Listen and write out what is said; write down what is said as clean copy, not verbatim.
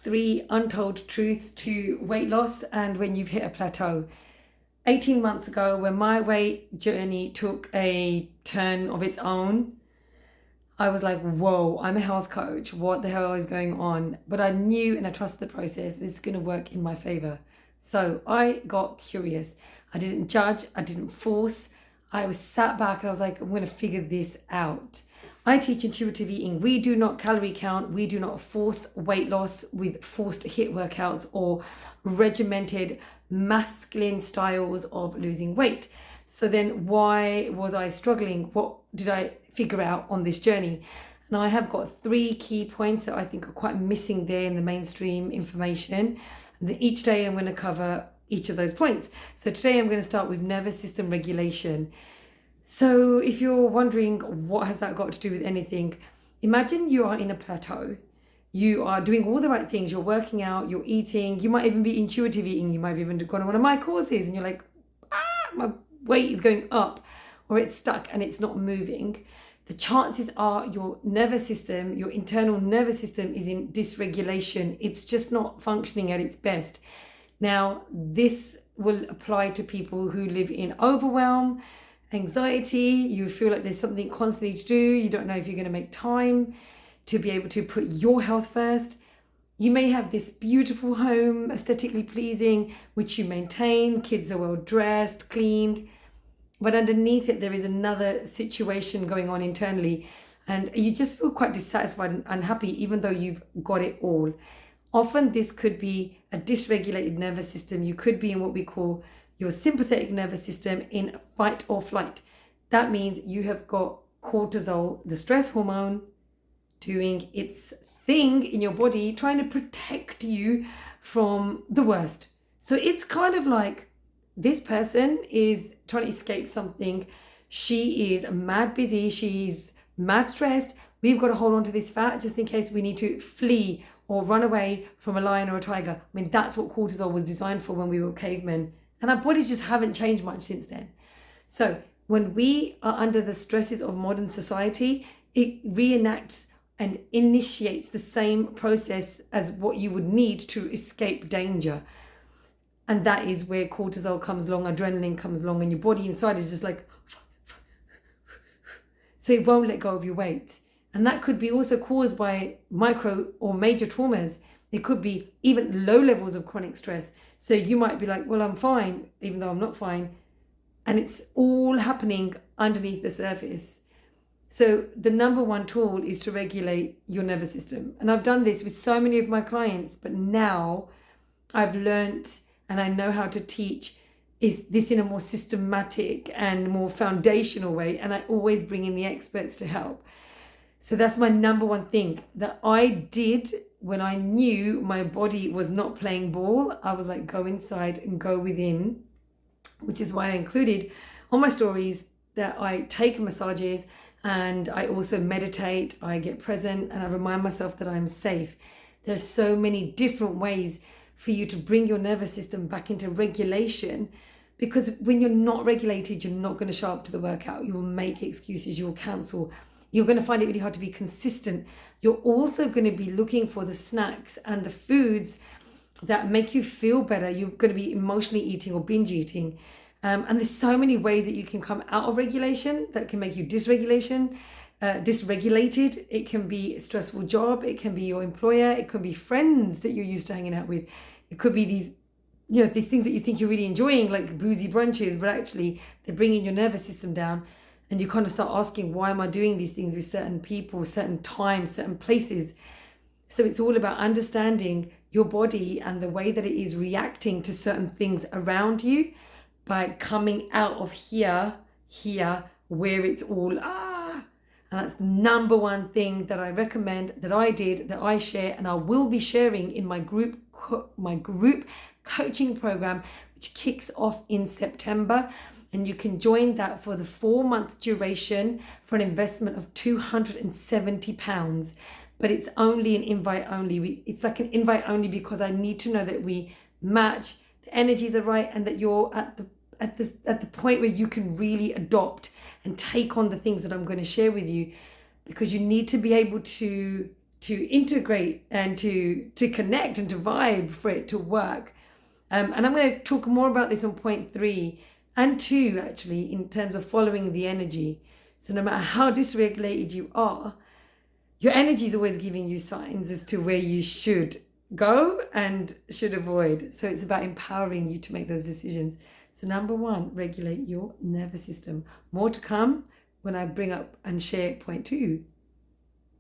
3 untold truths to weight loss and when you've hit a plateau. 18 months ago, when my weight journey took a turn of its own, I was like, whoa, I'm a health coach. What the hell is going on? But I knew and I trusted the process. This is going to work in my favor. So I got curious. I didn't judge. I didn't force. I was sat back and I was like, I'm going to figure this out. I teach intuitive eating. We do not calorie count. We do not force weight loss with forced HIIT workouts or regimented masculine styles of losing weight. So then why was I struggling? What did I figure out on this journey? And I have got 3 key points that I think are quite missing there in the mainstream information. And each day I'm going to cover each of those points. So today I'm going to start with nervous system regulation. So if you're wondering what has that got to do with anything, imagine you are in a plateau. You are doing all the right things. You're working out, you're eating. You might even be intuitive eating. You might have even gone on one of my courses and you're like, my weight is going up or it's stuck and it's not moving. The chances are your nervous system, your internal nervous system is in dysregulation. It's just not functioning at its best. Now, this will apply to people who live in overwhelm, anxiety. You feel like there's something constantly to do. You don't know if you're going to make time to be able to put your health first. You may have this beautiful home, aesthetically pleasing, which you maintain. Kids are well dressed, cleaned. But underneath it, there is another situation going on internally. And you just feel quite dissatisfied and unhappy, even though you've got it all. Often this could be a dysregulated nervous system. You could be in what we call your sympathetic nervous system in fight or flight. That means you have got cortisol, the stress hormone, doing its thing in your body, trying to protect you from the worst. So it's kind of like this person is trying to escape something. She is mad busy. She's mad stressed. We've got to hold on to this fat just in case we need to flee or run away from a lion or a tiger. I mean, that's what cortisol was designed for when we were cavemen. And our bodies just haven't changed much since then. So when we are under the stresses of modern society, it reenacts and initiates the same process as what you would need to escape danger. And that is where cortisol comes along, adrenaline comes along, and your body inside is just like, so it won't let go of your weight. And that could be also caused by micro or major traumas. It could be even low levels of chronic stress. So you might be like, well, I'm fine, even though I'm not fine. And it's all happening underneath the surface. So the number one tool is to regulate your nervous system. And I've done this with so many of my clients, but now I've learnt and I know how to teach this in a more systematic and more foundational way. And I always bring in the experts to help. So that's my number one thing that I did when I knew my body was not playing ball. I was like, go inside and go within, which is why I included on my stories that I take massages and I also meditate, I get present and I remind myself that I'm safe. There's so many different ways for you to bring your nervous system back into regulation, because when you're not regulated, you're not going to show up to the workout. You'll make excuses, you'll cancel. You're going to find it really hard to be consistent. You're also going to be looking for the snacks and the foods that make you feel better. You're going to be emotionally eating or binge eating. And there's so many ways that you can come out of regulation that can make you dysregulated. It can be a stressful job. It can be your employer. It can be friends that you're used to hanging out with. It could be these things that you think you're really enjoying, like boozy brunches, but actually they're bringing your nervous system down. And you kind of start asking, why am I doing these things with certain people, certain times, certain places? So it's all about understanding your body and the way that it is reacting to certain things around you by coming out of here, where it's all, And that's the number one thing that I recommend, that I did, that I share, and I will be sharing in my group coaching program, which kicks off in September. And you can join that for the 4-month duration for an investment of £270. But it's only an invite only. It's like an invite only because I need to know that we match, the energies are right, and that you're at the point where you can really adopt and take on the things that I'm going to share with you, because you need to be able to integrate and to connect and to vibe for it to work. And I'm going to talk more about this on point 3 and 2, actually, in terms of following the energy. So no matter how dysregulated you are, your energy is always giving you signs as to where you should go and should avoid. So it's about empowering you to make those decisions. So number 1, regulate your nervous system. More to come when I bring up and share point 2.